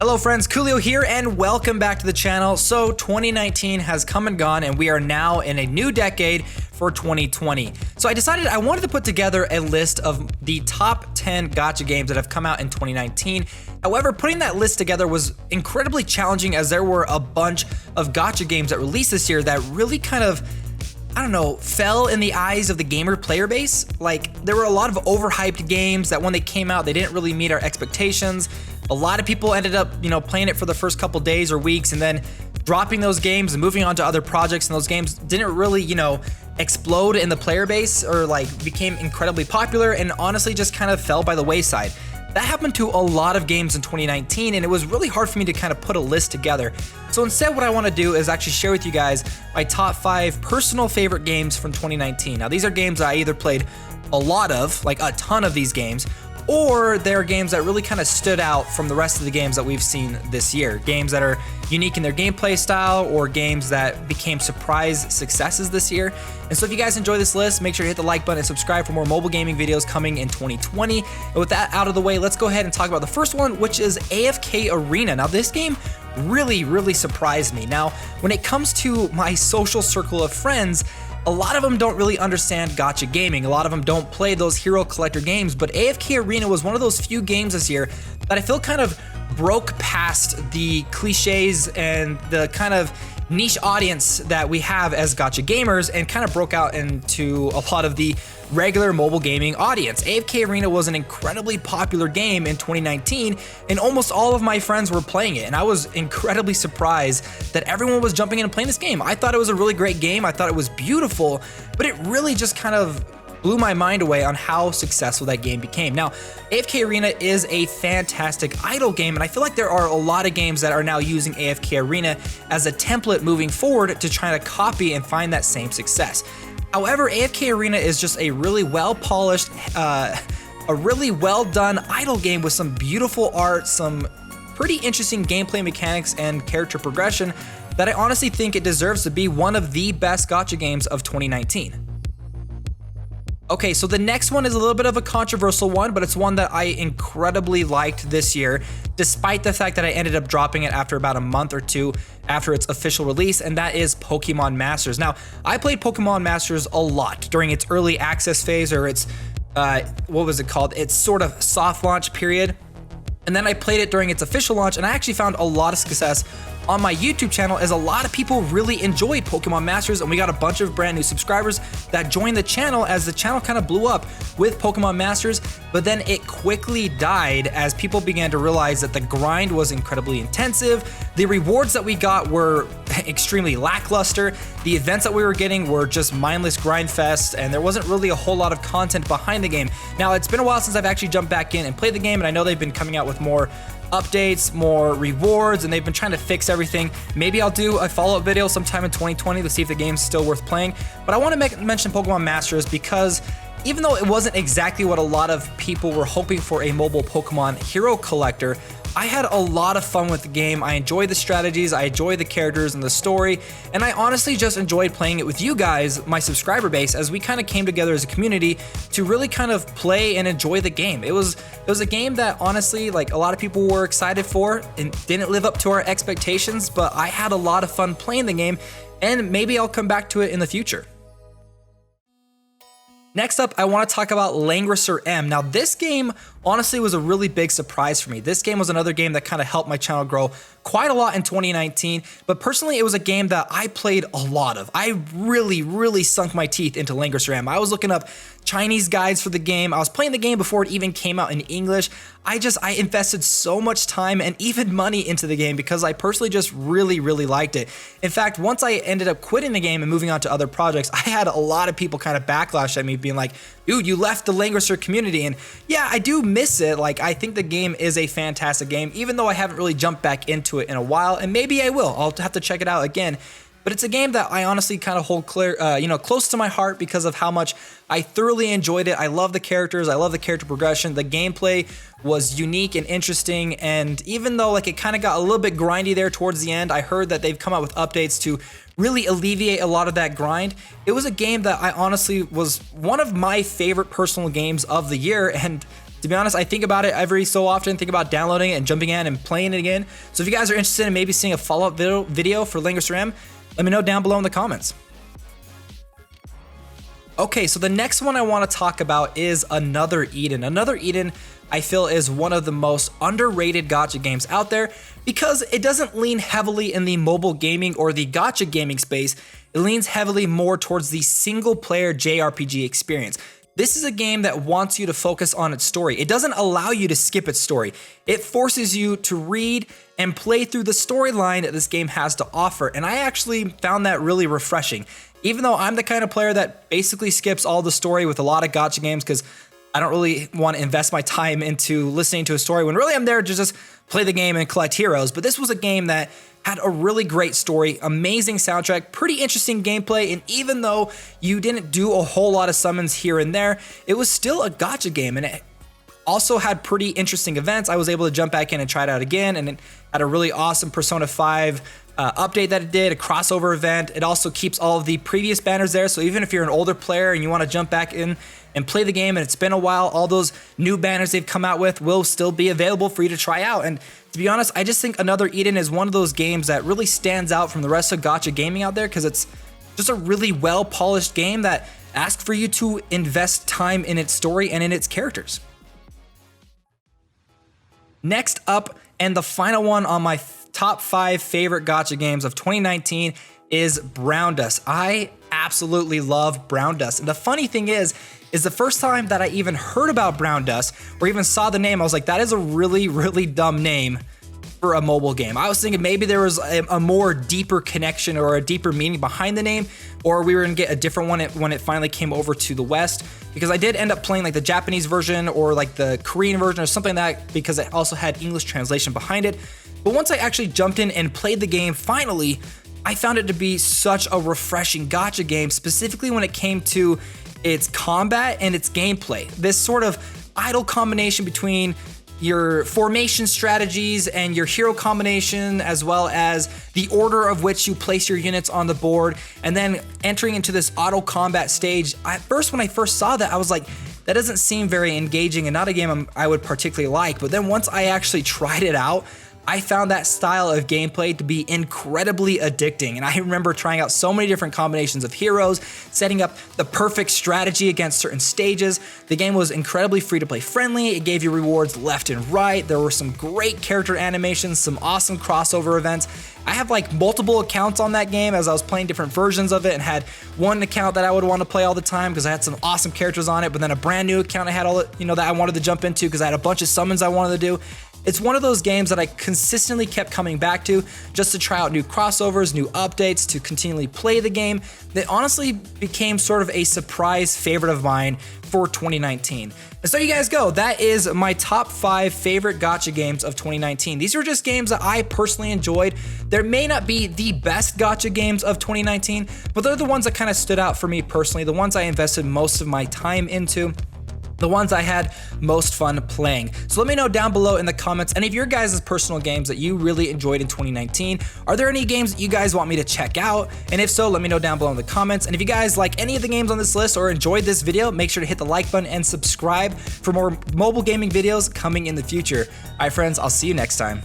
Hello friends, Koolio here and welcome back to the channel. So 2019 has come and gone and we are now in a new decade for 2020. So I decided I wanted to put together a list of the top 10 gacha games that have come out in 2019. However, putting that list together was incredibly challenging as there were a bunch of gacha games that released this year that really kind of, fell in the eyes of the gamer player base. Like, there were a lot of overhyped games that when they came out, they didn't really meet our expectations. A lot of people ended up, playing it for the first couple days or weeks and then dropping those games and moving on to other projects, and those games didn't really, explode in the player base or became incredibly popular and honestly just kind of fell by the wayside. That happened to a lot of games in 2019 and it was really hard for me to kind of put a list together. So instead what I want to do is actually share with you guys my top 5 personal favorite games from 2019. Now these are games that I either played a lot of, like a ton of these games, or they're games that really kind of stood out from the rest of the games that we've seen this year. Games that are unique in their gameplay style or games that became surprise successes this year. And so if you guys enjoy this list, make sure to hit the like button and subscribe for more mobile gaming videos coming in 2020. And with that out of the way, let's go ahead and talk about the first one, which is AFK Arena. Now this game really surprised me. Now, when it comes to my social circle of friends, a lot of them don't really understand gacha gaming. A lot of them don't play those hero collector games, but AFK Arena was one of those few games this year that I feel kind of broke past the cliches and the kind of niche audience that we have as gacha gamers and kind of broke out into a lot of the regular mobile gaming audience. AFK Arena was an incredibly popular game in 2019 and almost all of my friends were playing it, and I was incredibly surprised that everyone was jumping in and playing this game. I thought it was a really great game, I thought it was beautiful, but it really just kind of blew my mind away on how successful that game became. Now, AFK Arena is a fantastic idle game, and I feel like there are a lot of games that are now using AFK Arena as a template moving forward to try to copy and find that same success. However, AFK Arena is just a really well-polished, a really well-done idle game with some beautiful art, some pretty interesting gameplay mechanics and character progression that I honestly think it deserves to be one of the best gacha games of 2019. Okay, so the next one is a little bit of a controversial one, but it's one that I incredibly liked this year, despite the fact that I ended up dropping it after about a month or two after its official release, and that is Pokemon Masters. Now, I played Pokemon Masters a lot during its early access phase, or its, what was it called? Its sort of soft launch period. And then I played it during its official launch, and I actually found a lot of success on my YouTube channel as a lot of people really enjoyed Pokemon Masters, and we got a bunch of brand new subscribers that joined the channel as the channel kind of blew up with Pokemon Masters, but then it quickly died as people began to realize that the grind was incredibly intensive, the rewards that we got were extremely lackluster, the events that we were getting were just mindless grind fest, and there wasn't really a whole lot of content behind the game. Now, it's been a while since I've actually jumped back in and played the game, and I know they've been coming out with more updates, more rewards, and they've been trying to fix everything. Maybe I'll do a follow-up video sometime in 2020 to see if the game's still worth playing. But I want to mention Pokemon Masters because even though it wasn't exactly what a lot of people were hoping for a mobile Pokemon hero collector, I had a lot of fun with the game. I enjoyed the strategies, I enjoyed the characters and the story, and I honestly just enjoyed playing it with you guys, my subscriber base, as we kind of came together as a community to really kind of play and enjoy the game. It was a game that honestly, like, a lot of people were excited for and didn't live up to our expectations, but I had a lot of fun playing the game, and maybe I'll come back to it in the future. Next up, I want to talk about Languorous Ram. Now, this game honestly was a really big surprise for me. This game was another game that kind of helped my channel grow quite a lot in 2019, but personally, it was a game that I played a lot of. I really sunk my teeth into Languorous Ram. I was looking up Chinese guides for the game. I was playing the game before it even came out in English. I invested so much time and even money into the game because I personally just really liked it. In fact, once I ended up quitting the game and moving on to other projects, I had a lot of people kind of backlash at me being like, dude, you left the Languorous community. And yeah, I do miss it. Like, I think the game is a fantastic game, even though I haven't really jumped back into it in a while, and maybe I will. I'll have to check it out again. But it's a game that I honestly kind of hold close to my heart because of how much I thoroughly enjoyed it. I love the characters, I love the character progression, the gameplay was unique and interesting, and even though like it kind of got a little bit grindy there towards the end, I heard that they've come out with updates to really alleviate a lot of that grind. It was a game that I honestly was one of my favorite personal games of the year, and To be honest, I think about it every so often, think about downloading it and jumping in and playing it again. So if you guys are interested in maybe seeing a follow-up video for Languorous Ram, let me know down below in the comments. Okay, so the next one I want to talk about is Another Eden. Another Eden, I feel, is one of the most underrated gacha games out there because it doesn't lean heavily in the mobile gaming or the gacha gaming space. It leans heavily more towards the single-player JRPG experience. This is a game that wants you to focus on its story. It doesn't allow you to skip its story. It forces you to read and play through the storyline that this game has to offer, and I actually found that really refreshing. Even though I'm the kind of player that basically skips all the story with a lot of gacha games because I don't really want to invest my time into listening to a story when really I'm there to just play the game and collect heroes. But this was a game that had a really great story, amazing soundtrack, pretty interesting gameplay, and even though you didn't do a whole lot of summons here and there, it was still a gacha game, and it also had pretty interesting events. I was able to jump back in and try it out again, and it had a really awesome Persona 5 update that it did, a crossover event. It also keeps all of the previous banners there, so even if you're an older player and you want to jump back in and play the game and it's been a while, all those new banners they've come out with will still be available for you to try out. And to be honest, I just think Another Eden is one of those games that really stands out from the rest of gacha gaming out there because it's just a really well-polished game that asks for you to invest time in its story and in its characters. Next up, and the final one on my top 5 favorite gacha games of 2019 is Brown Dust. I absolutely love Brown Dust. And the funny thing is the first time that I even heard about Brown Dust or even saw the name, I was like, that is a really, really dumb name for a mobile game. I was thinking maybe there was a more deeper connection or a deeper meaning behind the name, or we were gonna get a different one when it finally came over to the West, because I did end up playing like the Japanese version or like the Korean version or something like that because it also had English translation behind it. But once I actually jumped in and played the game, finally, I found it to be such a refreshing gacha game, specifically when it came to its combat and its gameplay. This sort of idle combination between your formation strategies and your hero combination, as well as the order of which you place your units on the board, and then entering into this auto combat stage. At first, when I first saw that, I was like, that doesn't seem very engaging and not a game I would particularly like. But then once I actually tried it out, I found that style of gameplay to be incredibly addicting, and I remember trying out so many different combinations of heroes, setting up the perfect strategy against certain stages. The game was incredibly free-to-play friendly. It gave you rewards left and right. There were some great character animations, some awesome crossover events. I have like multiple accounts on that game as I was playing different versions of it, and had one account that I would want to play all the time because I had some awesome characters on it, but then a brand new account I had all that I wanted to jump into because I had a bunch of summons I wanted to do. It's one of those games that I consistently kept coming back to just to try out new crossovers, new updates, to continually play the game. That honestly became sort of a surprise favorite of mine for 2019. And so you guys go, that is my top 5 favorite gacha games of 2019. These are just games that I personally enjoyed. There may not be the best gacha games of 2019, but they're the ones that kind of stood out for me personally, the ones I invested most of my time into, the ones I had most fun playing. So let me know down below in the comments any of your guys' personal games that you really enjoyed in 2019. Are there any games that you guys want me to check out? And if so, let me know down below in the comments. And if you guys like any of the games on this list or enjoyed this video, make sure to hit the like button and subscribe for more mobile gaming videos coming in the future. All right, friends, I'll see you next time.